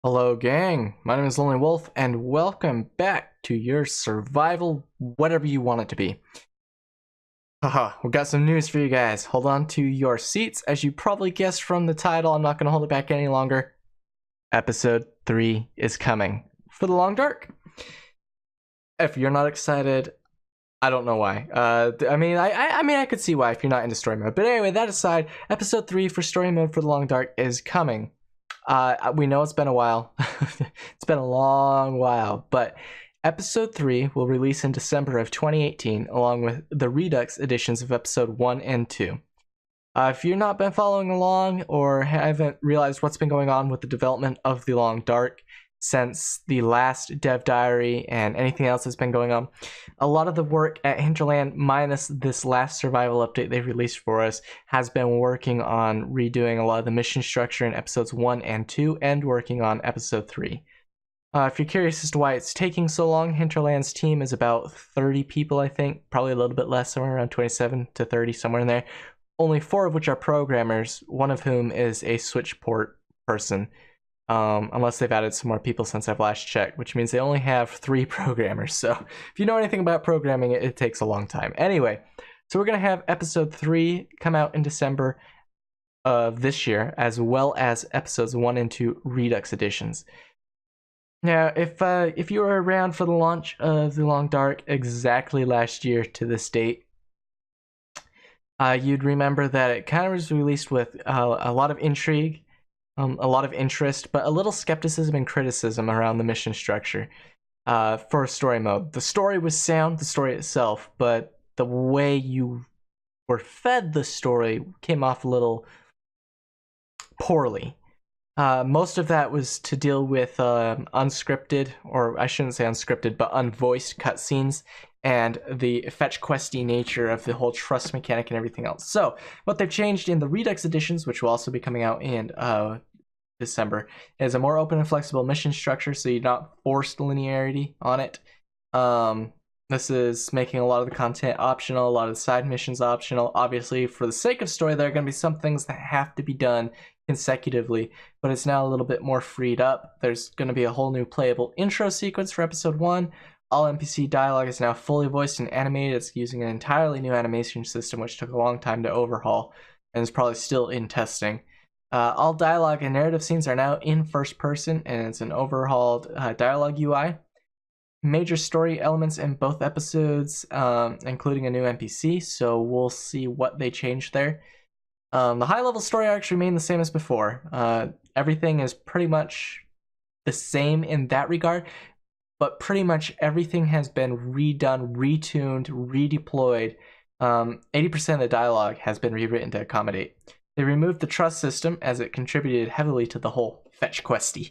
Hello, gang. My name is Lonelywolf, and welcome back to your survival, whatever you want it to be. Haha, we've got some news for you guys. Hold on to your seats. As you probably guessed from the title, I'm not going to hold it back any longer. Episode 3 is coming for the Long Dark. If you're not excited, I don't know why. I could see why if you're not into story mode. But anyway, that aside, episode 3 for story mode for the Long Dark is coming. We know it's been a while. It's been a long while, but episode 3 will release in December of 2018, along with the Redux editions of episode 1 and 2. If you've not been following along or haven't realized what's been going on with the development of The Long Dark since the last dev diary and anything else that's been going on, a lot of the work at Hinterland, minus this last survival update they've released for us, has been working on redoing a lot of the mission structure in episodes 1 and 2 and working on episode 3. If you're curious as to why it's taking so long, Hinterland's team is about 30 people, I think, probably a little bit less, somewhere around 27 to 30, somewhere in there. Only 4 of which are programmers, one of whom is a switch port person. Unless they've added some more people since I've last checked, which means they only have 3 programmers. So if you know anything about programming, it takes a long time. Anyway, so we're going to have episode 3 come out in December of this year, as well as episodes 1 and 2 Redux editions. Now, if you were around for the launch of The Long Dark exactly last year to this date, you'd remember that it kind of was released with a lot of intrigue, a lot of interest, but a little skepticism and criticism around the mission structure for story mode. The story was sound, the story itself, but the way you were fed the story came off a little poorly. Most of that was to deal with unscripted, or I shouldn't say unscripted, but unvoiced cutscenes and the fetch questy nature of the whole trust mechanic and everything else. So what they've changed in the Redux editions, which will also be coming out in December, is a more open and flexible mission structure, so you're not forced linearity on it. This is making a lot of the content optional, a lot of the side missions optional. Obviously, for the sake of story, there are going to be some things that have to be done consecutively, but it's now a little bit more freed up. There's going to be a whole new playable intro sequence for episode 1. All NPC dialogue is now fully voiced and animated. It's using an entirely new animation system, which took a long time to overhaul and is probably still in testing. All dialogue and narrative scenes are now in first person, and it's an overhauled dialogue UI. Major story elements in both episodes, including a new NPC, so we'll see what they changed there. The high-level story arcs remain the same as before. Everything is pretty much the same in that regard, but pretty much everything has been redone, retuned, redeployed. 80% of the dialogue has been rewritten to accommodate. They removed the trust system, as it contributed heavily to the whole fetch questy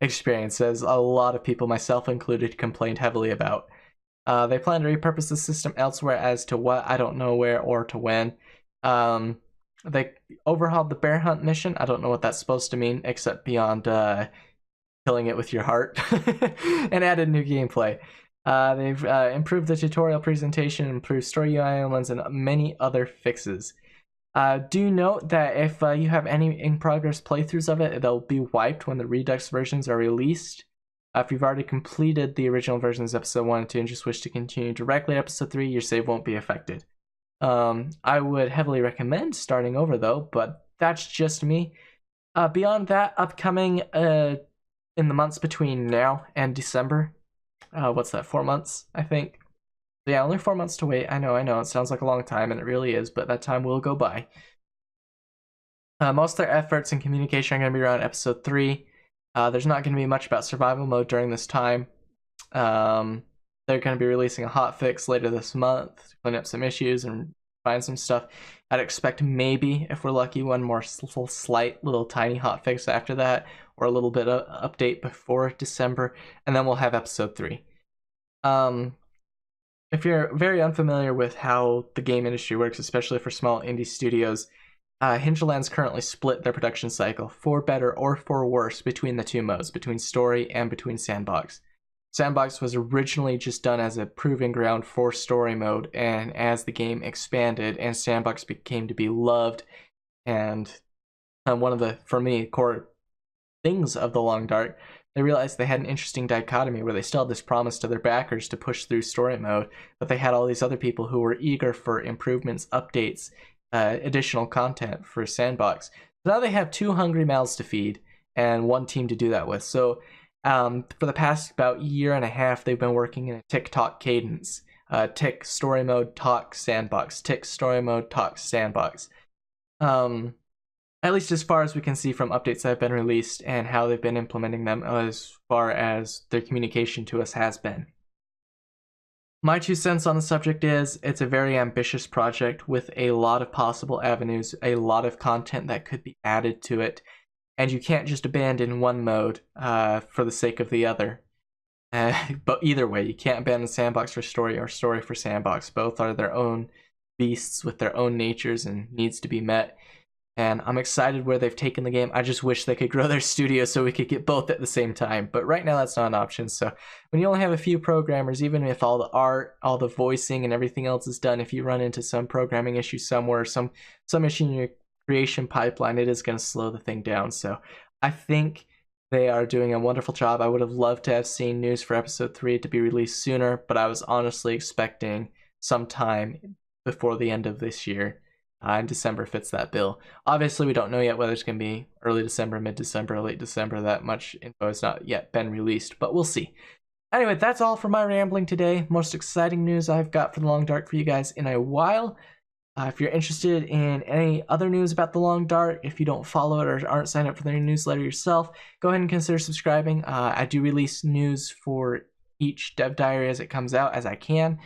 experience, as a lot of people, myself included, complained heavily about. They plan to repurpose the system elsewhere, as to what, I don't know where or to when. They overhauled the bear hunt mission. I don't know what that's supposed to mean, except beyond killing it with your heart, and added new gameplay. They've improved the tutorial presentation, improved story UI elements, and many other fixes. Do note that if you have any in-progress playthroughs of it, they'll be wiped when the Redux versions are released. If you've already completed the original versions, episode 1 and 2, and just wish to continue directly to episode 3, your save won't be affected. I would heavily recommend starting over, though, but that's just me. Beyond that, upcoming in the months between now and December, what's that, 4 months, I think? Yeah, only 4 months to wait. I know, it sounds like a long time, and it really is, but that time will go by. Most of their efforts and communication are going to be around episode 3. There's not going to be much about survival mode during this time. They're going to be releasing a hotfix later this month to clean up some issues and find some stuff. I'd expect maybe, if we're lucky, one more slight little tiny hotfix after that, or a little bit of update before December, and then we'll have episode 3. If you're very unfamiliar with how the game industry works, especially for small indie studios, Hinterland's currently split their production cycle, for better or for worse, between the two modes, between story and between sandbox. Sandbox was originally just done as a proving ground for story mode, and as the game expanded and Sandbox became to be loved, and one of the, for me, core things of the Long Dark, they realized they had an interesting dichotomy where they still had this promise to their backers to push through story mode, but they had all these other people who were eager for improvements, updates, additional content for Sandbox. So now they have 2 hungry mouths to feed and 1 team to do that with. So for the past about year and a half, they've been working in a tick-tock cadence. Tick story mode, talk Sandbox. Tick story mode, talk Sandbox. At least as far as we can see from updates that have been released and how they've been implementing them, as far as their communication to us has been. My 2 cents on the subject is it's a very ambitious project with a lot of possible avenues, a lot of content that could be added to it, and you can't just abandon one mode for the sake of the other. But either way, you can't abandon Sandbox for story or story for Sandbox. Both are their own beasts with their own natures and needs to be met. And I'm excited where they've taken the game. I just wish they could grow their studio so we could get both at the same time. But right now, that's not an option. So when you only have a few programmers, even if all the art, all the voicing, and everything else is done, if you run into some programming issue somewhere, some issue in your creation pipeline, it is going to slow the thing down. So I think they are doing a wonderful job. I would have loved to have seen news for episode 3 to be released sooner, but I was honestly expecting some time before the end of this year. And December fits that bill. Obviously, we don't know yet whether it's going to be early December, mid-December, late December. That much info has not yet been released, but we'll see. Anyway, that's all for my rambling today. Most exciting news I've got for the Long Dark for you guys in a while. If you're interested in any other news about the Long Dark, if you don't follow it or aren't signed up for their newsletter yourself, go ahead and consider subscribing. I do release news for each dev diary as it comes out, as I can,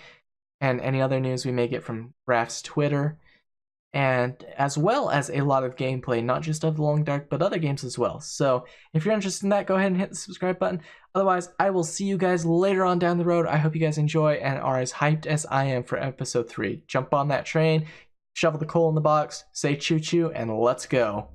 and any other news we may get from Raph's Twitter, and as well as a lot of gameplay, not just of the Long Dark, but other games as well. So if you're interested in that, go ahead and hit the subscribe button. Otherwise, I will see you guys later on down the road. I hope you guys enjoy and are as hyped as I am for episode 3. Jump on that train, shovel the coal in the box, say choo-choo, and let's go.